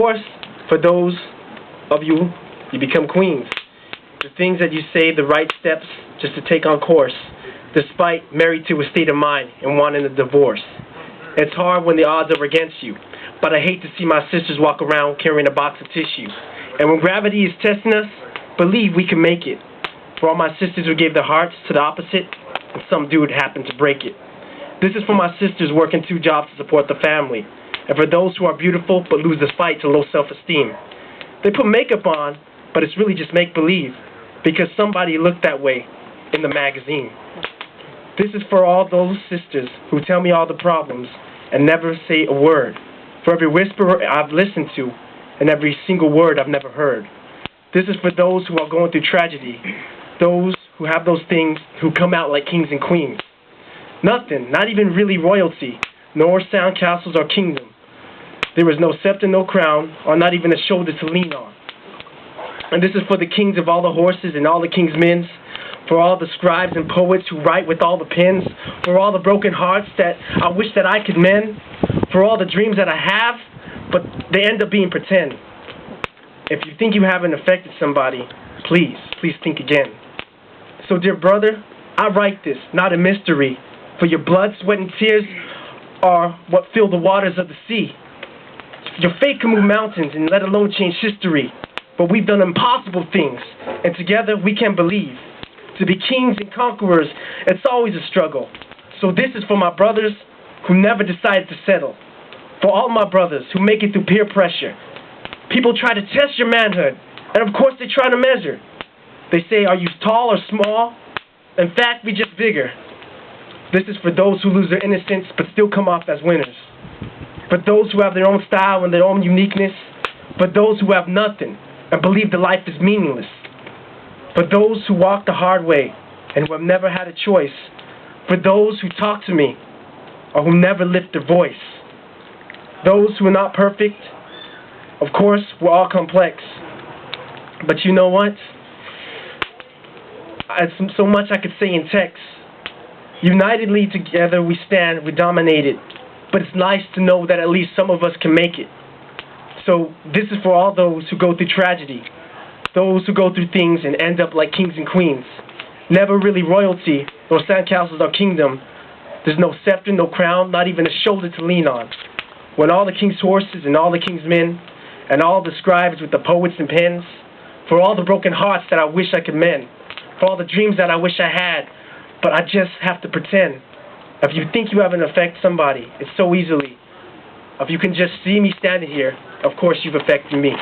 course, for those of you, you become queens. The things that you say, the right steps, just to take on course, despite married to a state of mind and wanting a divorce. It's hard when the odds are against you, but I hate to see my sisters walk around carrying a box of tissue. And when gravity is testing us, believe we can make it. For all my sisters who gave their hearts to the opposite, and some dude happened to break it. This is for my sisters working 2 jobs to support the family, and for those who are beautiful but lose the fight to low self-esteem. They put makeup on, but it's really just make-believe, because somebody looked that way in the magazine. This is for all those sisters who tell me all the problems and never say a word. For every whisper I've listened to and every single word I've never heard. This is for those who are going through tragedy, those who have those things who come out like kings and queens. Nothing, not even really royalty, nor sound castles or kingdom. There is no scepter, no crown, or not even a shoulder to lean on. And this is for the kings of all the horses and all the king's men, for all the scribes and poets who write with all the pens, for all the broken hearts that I wish that I could mend, for all the dreams that I have, but they end up being pretend. If you think you haven't affected somebody, please think again. So dear brother, I write this, not a mystery, for your blood, sweat, and tears are what fill the waters of the sea. Your faith can move mountains and let alone change history. But we've done impossible things, and together we can believe. To be kings and conquerors, it's always a struggle. So this is for my brothers who never decided to settle. For all my brothers who make it through peer pressure. People try to test your manhood, and of course they try to measure. They say, are you tall or small? In fact, we just bigger. This is for those who lose their innocence but still come off as winners. For those who have their own style and their own uniqueness. For those who have nothing and believe that life is meaningless. For those who walk the hard way and who have never had a choice. For those who talk to me or who never lift their voice. Those who are not perfect. Of course, we're all complex. But you know what? There's so much I could say in text. Unitedly together we stand, we dominate it. But it's nice to know that at least some of us can make it. So this is for all those who go through tragedy. Those who go through things and end up like kings and queens. Never really royalty, nor sandcastles or kingdom. There's no scepter, no crown, not even a shoulder to lean on. When all the king's horses and all the king's men, and all the scribes with the poets and pens, for all the broken hearts that I wish I could mend, for all the dreams that I wish I had, but I just have to pretend. If you think you haven't affected somebody, it's so easily. If you can just see me standing here, of course you've affected me.